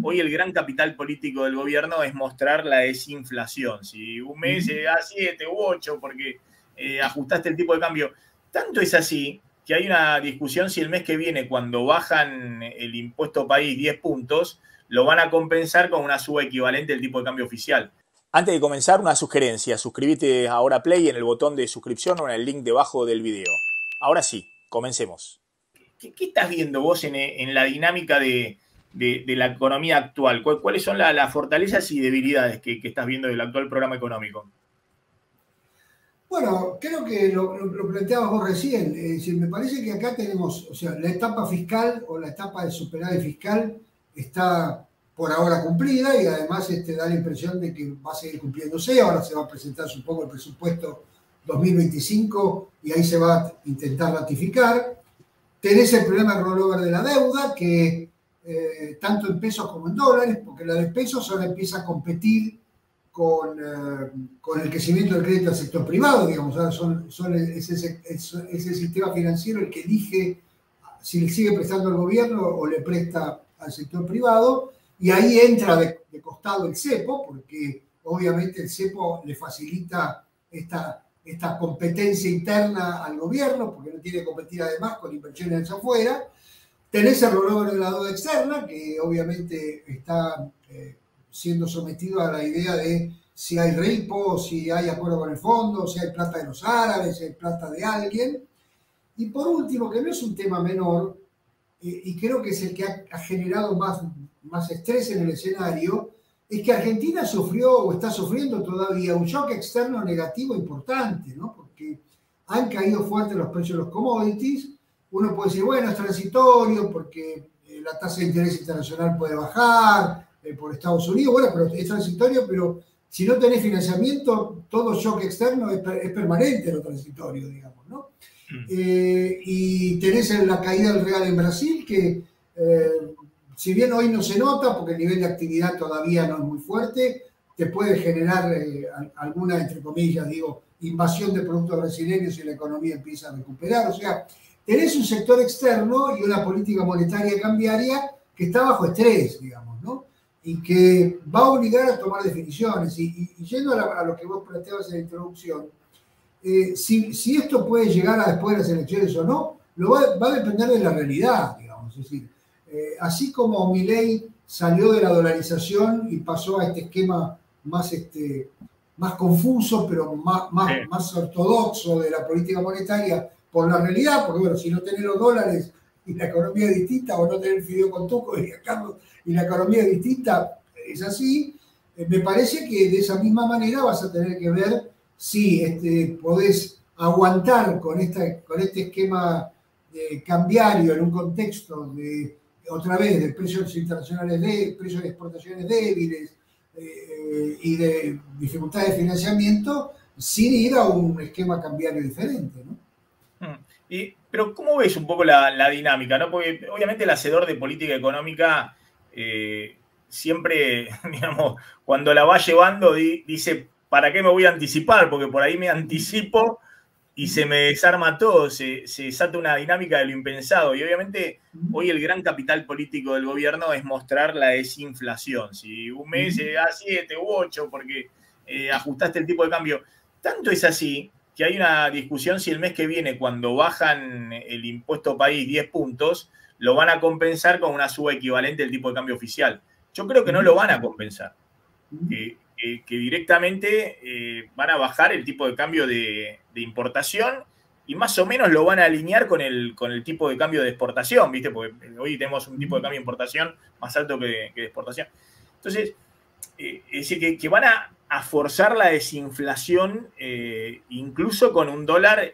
hoy el gran capital político del gobierno es mostrar la desinflación. Si un mes da 7 u 8 porque ajustaste el tipo de cambio. Tanto es así que hay una discusión si el mes que viene, cuando bajan el impuesto país 10 puntos, lo van a compensar con una suba equivalente del tipo de cambio oficial. Antes de comenzar, una sugerencia. Suscríbete ahora a Play en el botón de suscripción o en el link debajo del video. Ahora sí, comencemos. ¿Qué estás viendo vos en la dinámica de la economía actual? ¿Cuáles son las fortalezas y debilidades que estás viendo del actual programa económico? Bueno, creo que lo planteabas vos recién. Me parece que acá tenemos, o sea, la etapa fiscal o la etapa de superávit fiscal está por ahora cumplida y además da la impresión de que va a seguir cumpliéndose. Ahora se va a presentar, supongo, el presupuesto 2025 y ahí se va a intentar ratificar. Tenés el problema del rollover de la deuda, que tanto en pesos como en dólares, porque la de pesos ahora empieza a competir con el crecimiento del crédito al sector privado, digamos. Ahora es el sistema financiero el que elige si le sigue prestando al gobierno o le presta al sector privado, y ahí entra de costado el cepo, porque obviamente el cepo le facilita esta competencia interna al gobierno, porque no tiene que competir además con inversiones hacia afuera. Tenés el rollover de la deuda externa, que obviamente está siendo sometido a la idea de si hay repo, si hay acuerdo con el fondo, si hay plata de los árabes, si hay plata de alguien. Y por último, que no es un tema menor, y creo que es el que ha generado más estrés en el escenario, es que Argentina sufrió o está sufriendo todavía un shock externo negativo importante, ¿no? Porque han caído fuerte los precios de los commodities. Uno puede decir, bueno, es transitorio porque la tasa de interés internacional puede bajar por Estados Unidos. Bueno, pero es transitorio, pero si no tenés financiamiento, todo shock externo es permanente lo transitorio, digamos, ¿no? Y tenés la caída del real en Brasil, que si bien hoy no se nota, porque el nivel de actividad todavía no es muy fuerte, te puede generar alguna, entre comillas, invasión de productos brasileños y la economía empieza a recuperar. O sea, tenés un sector externo y una política monetaria cambiaria que está bajo estrés, digamos, ¿no? Y que va a obligar a tomar definiciones. Y yendo a lo que vos planteabas en la introducción, si esto puede llegar a después de las elecciones o no, va a depender de la realidad, digamos. Es decir, así como Milei salió de la dolarización y pasó a este esquema más confuso, pero más ortodoxo de la política monetaria por la realidad, porque bueno, si no tenés los dólares y la economía es distinta, o no tenés el fideo con tuco, diría Carlos, y la economía es distinta, es así, me parece que de esa misma manera vas a tener que ver si podés aguantar con este esquema cambiario en un contexto de, otra vez, de precios internacionales, precios de exportaciones débiles y de dificultades de financiamiento, sin ir a un esquema cambiario diferente, ¿no? Pero ¿cómo ves un poco la dinámica, ¿no? Porque obviamente el hacedor de política económica siempre, digamos, cuando la va llevando dice, ¿para qué me voy a anticipar? Porque por ahí me anticipo y se me desarma todo, se desata una dinámica de lo impensado. Y obviamente hoy el gran capital político del gobierno es mostrar la desinflación. Si un mes da 7 u 8 porque ajustaste el tipo de cambio. Tanto es así que hay una discusión si el mes que viene, cuando bajan el impuesto país 10 puntos, lo van a compensar con una suba equivalente del tipo de cambio oficial. Yo creo que no lo van a compensar. Que directamente van a bajar el tipo de cambio de importación y más o menos lo van a alinear con el tipo de cambio de exportación, ¿viste? Porque hoy tenemos un tipo de cambio de importación más alto que de exportación. Entonces, es decir, que van a forzar la desinflación incluso con un dólar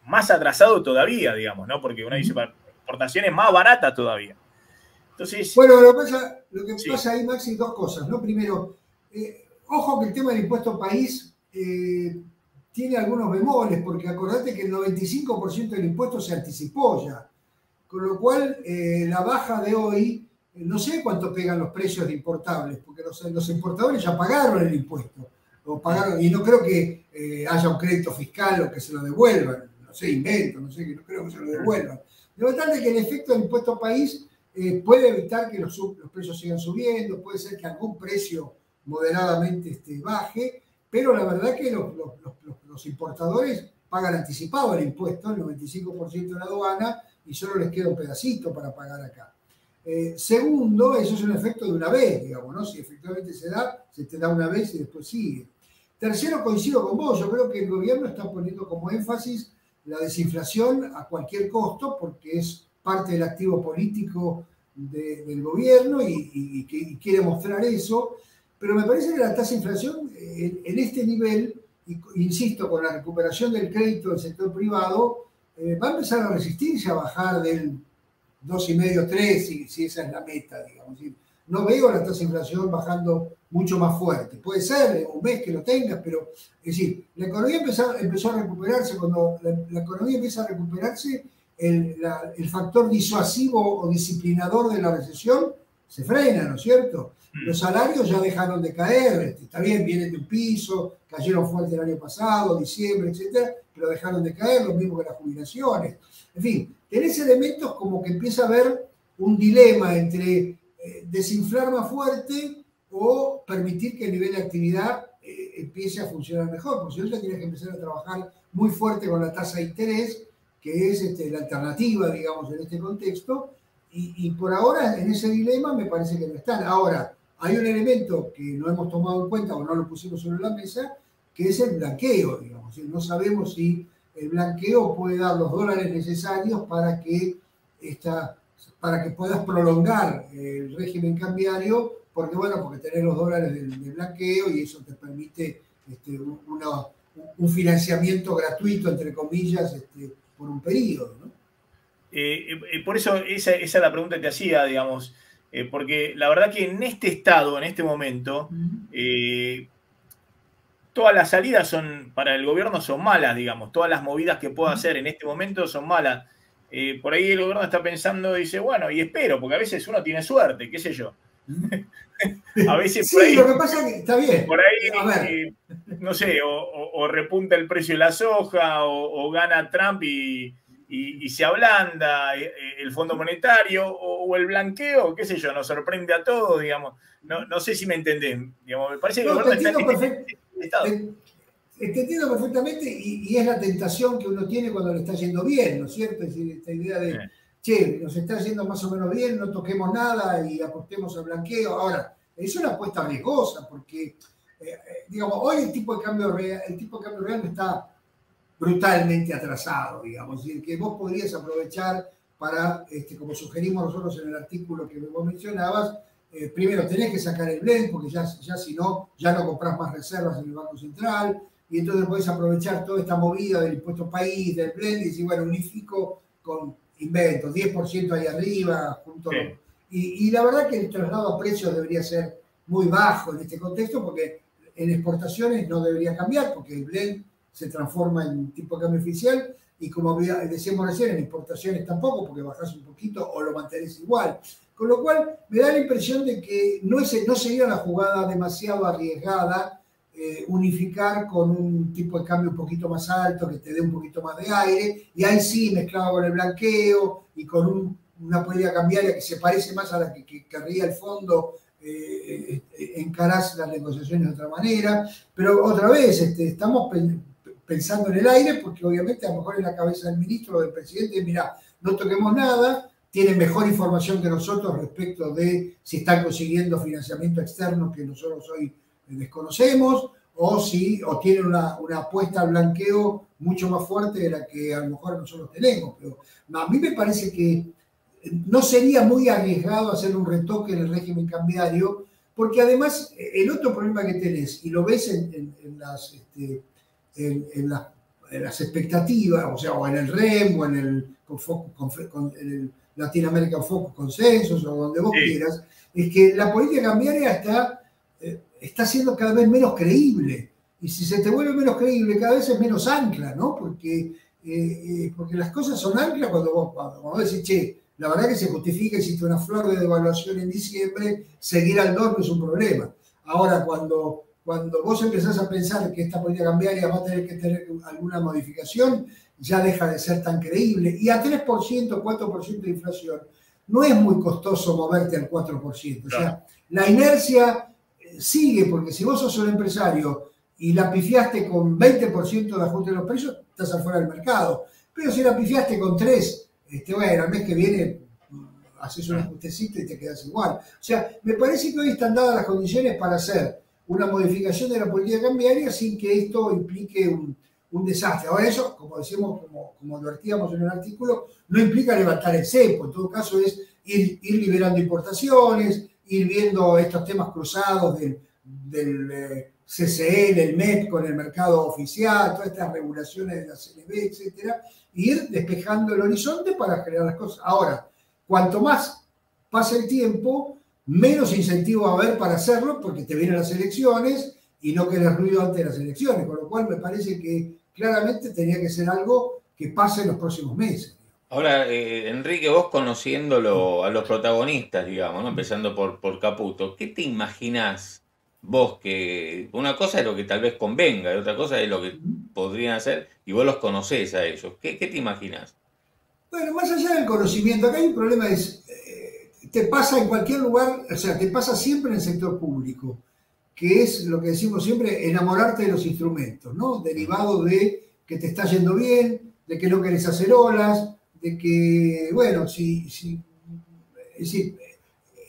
más atrasado todavía, digamos, ¿no? Porque uno dice, para exportación es más barata todavía. Entonces, bueno, lo que pasa ahí, Maxi, dos cosas, ¿no? Primero, ojo que el tema del impuesto país tiene algunos bemoles, porque acordate que el 95% del impuesto se anticipó ya, con lo cual la baja de hoy, no sé cuánto pegan los precios de importables, porque los importadores ya pagaron el impuesto, y no creo que haya un crédito fiscal o que se lo devuelvan, no sé, invento, no sé, que no creo que se lo devuelvan. De tal que el efecto del impuesto país puede evitar que los precios sigan subiendo, puede ser que algún precio moderadamente baje, pero la verdad que los importadores pagan anticipado el impuesto, el 95% de la aduana, y solo les queda un pedacito para pagar acá. Segundo, eso es un efecto de una vez, digamos, ¿no? Si efectivamente se te da una vez y después sigue. Tercero, coincido con vos, yo creo que el gobierno está poniendo como énfasis la desinflación a cualquier costo porque es parte del activo político del gobierno y quiere mostrar eso, pero me parece que la tasa de inflación en este nivel, insisto, con la recuperación del crédito del sector privado, va a empezar a resistirse a bajar del 2,5, 3, si esa es la meta, digamos. No veo la tasa de inflación bajando mucho más fuerte. Puede ser un mes que lo tengas, pero es decir, la economía empezó a recuperarse. Cuando la economía empieza a recuperarse, el factor disuasivo o disciplinador de la recesión se frena, ¿no es cierto? Los salarios ya dejaron de caer, está bien, vienen de un piso, cayeron fuerte el año pasado, diciembre, etcétera, pero dejaron de caer, lo mismo que las jubilaciones. En fin, tenés elementos como que empieza a haber un dilema entre desinflar más fuerte o permitir que el nivel de actividad empiece a funcionar mejor, porque si no, ya tienes que empezar a trabajar muy fuerte con la tasa de interés, que es la alternativa, digamos, en este contexto, y por ahora en ese dilema me parece que no están. Ahora, hay un elemento que no hemos tomado en cuenta o no lo pusimos sobre la mesa, que es el blanqueo, digamos. No sabemos si el blanqueo puede dar los dólares necesarios para que puedas prolongar el régimen cambiario, porque tenés los dólares del blanqueo y eso te permite un financiamiento gratuito, entre comillas, por un periodo, ¿no? Por eso esa es la pregunta que te hacía, digamos, porque la verdad que en este estado, en este momento, todas las salidas para el gobierno son malas, digamos, todas las movidas que pueda hacer en este momento son malas. Por ahí el gobierno está pensando, dice, bueno, y espero, porque a veces uno tiene suerte, qué sé yo. A veces sí, por ahí, lo que pasa es que está bien. Por ahí, no sé, o repunta el precio de la soja, o gana Trump y se ablanda el Fondo Monetario, o el blanqueo, qué sé yo, nos sorprende a todos, digamos. No sé si me entendés, digamos, me parece que el gobierno está en este estado. Te entiendo perfectamente y es la tentación que uno tiene cuando le está yendo bien, ¿no es cierto? Es decir, esta idea de, che, nos está yendo más o menos bien, no toquemos nada y apostemos al blanqueo. Ahora, es una apuesta riesgosa porque, digamos, hoy el tipo de cambio real no está brutalmente atrasado, digamos. Es decir, que vos podrías aprovechar para, como sugerimos nosotros en el artículo que vos mencionabas, primero tenés que sacar el blend porque ya si no, ya no comprás más reservas en el Banco Central. Y entonces podés aprovechar toda esta movida del impuesto país, del blend, y decir, bueno, unifico con inventos, 10% ahí arriba, junto. Y la verdad que el traslado a precios debería ser muy bajo en este contexto, porque en exportaciones no debería cambiar, porque el blend se transforma en tipo de cambio oficial, y como decíamos recién, en importaciones tampoco, porque bajás un poquito o lo mantenés igual. Con lo cual, me da la impresión de que no sería una jugada demasiado arriesgada unificar con un tipo de cambio un poquito más alto, que te dé un poquito más de aire, y ahí sí, mezclado con el blanqueo y con una política cambiaria que se parece más a la que querría el fondo, encarás las negociaciones de otra manera. Pero otra vez, estamos pensando en el aire, porque obviamente a lo mejor en la cabeza del ministro o del presidente, mira, no toquemos nada, tienen mejor información que nosotros respecto de si están consiguiendo financiamiento externo que nosotros hoy desconocemos, o tienen una apuesta al blanqueo mucho más fuerte de la que a lo mejor nosotros tenemos. Pero a mí me parece que no sería muy arriesgado hacer un retoque en el régimen cambiario, porque además el otro problema que tenés, y lo ves en las expectativas, o sea, o en el REM, o en el Latin American Focus Consensus, o donde vos quieras, es que la política cambiaria está siendo cada vez menos creíble. Y si se te vuelve menos creíble, cada vez es menos ancla, ¿no? Porque las cosas son anclas cuando vos decís, che, la verdad que se justifica, existe una flor de devaluación en diciembre, seguir al dólar no es un problema. Ahora, cuando vos empezás a pensar que esta política cambiaria va a tener que tener alguna modificación, ya deja de ser tan creíble. Y a 3%, 4% de inflación, no es muy costoso moverte al 4%. O sea, la inercia sigue, porque si vos sos un empresario y la pifiaste con 20% de ajuste de los precios, estás afuera del mercado. Pero si la pifiaste con 3, bueno, el mes que viene haces un ajustecito y te quedas igual. O sea, me parece que hoy están dadas las condiciones para hacer una modificación de la política cambiaria sin que esto implique un desastre. Ahora eso, como decimos, como advertíamos en el artículo, no implica levantar el cepo. En todo caso es ir liberando importaciones, ir viendo estos temas cruzados del CCL, el MEP con el mercado oficial, todas estas regulaciones de la CNB, etcétera, y ir despejando el horizonte para generar las cosas. Ahora, cuanto más pase el tiempo, menos incentivo va a haber para hacerlo, porque te vienen las elecciones y no querés ruido antes de las elecciones, con lo cual me parece que claramente tenía que ser algo que pase en los próximos meses. Ahora, Enrique, vos conociéndolo a los protagonistas, digamos, ¿no? Empezando por Caputo, ¿qué te imaginás vos que una cosa es lo que tal vez convenga y otra cosa es lo que podrían hacer y vos los conocés a ellos? ¿Qué te imaginás? Bueno, más allá del conocimiento, acá hay un problema, te pasa en cualquier lugar, o sea, te pasa siempre en el sector público, que es lo que decimos siempre, enamorarte de los instrumentos, ¿no? Derivado de que te está yendo bien, de que no querés hacer olas, de que, bueno, es decir,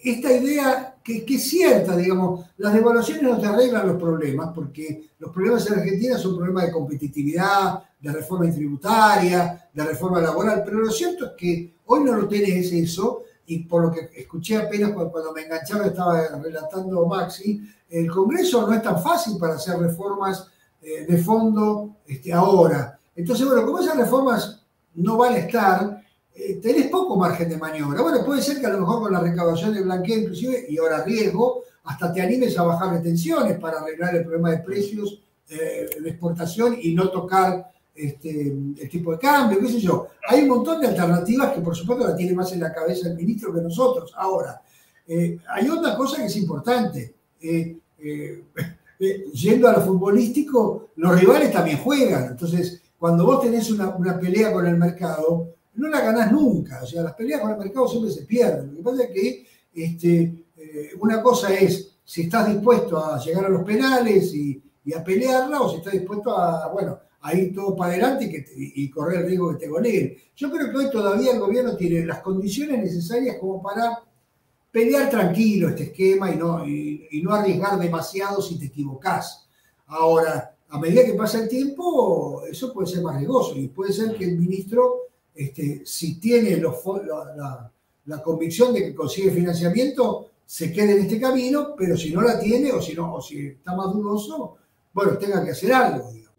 esta idea que es cierta, digamos, las devaluaciones no te arreglan los problemas, porque los problemas en Argentina son problemas de competitividad, de reforma tributaria, de reforma laboral, pero lo cierto es que hoy no lo tenés eso, y por lo que escuché apenas cuando me enganchaba, estaba relatando Maxi, el Congreso no es tan fácil para hacer reformas de fondo ahora. Entonces, bueno, como esas reformas no van a estar, tenés poco margen de maniobra. Bueno, puede ser que a lo mejor con la recaudación de blanqueo inclusive, y ahora riesgo, hasta te animes a bajar retenciones para arreglar el problema de precios de exportación y no tocar el tipo de cambio, qué sé yo. Hay un montón de alternativas que por supuesto la tiene más en la cabeza el ministro que nosotros. Ahora, hay otra cosa que es importante. Yendo a lo futbolístico, los rivales también juegan. Entonces, cuando vos tenés una pelea con el mercado, no la ganás nunca. O sea, las peleas con el mercado siempre se pierden. Lo que pasa es que una cosa es si estás dispuesto a llegar a los penales y a pelearla, o si estás dispuesto a ir todo para adelante y correr el riesgo que te goleen. Yo creo que hoy todavía el gobierno tiene las condiciones necesarias como para pelear tranquilo este esquema y no arriesgar demasiado si te equivocás. Ahora, a medida que pasa el tiempo, eso puede ser más riesgoso y puede ser que el ministro, si tiene la convicción de que consigue financiamiento, se quede en este camino, pero si no la tiene o si está más dudoso, bueno, tenga que hacer algo, digamos.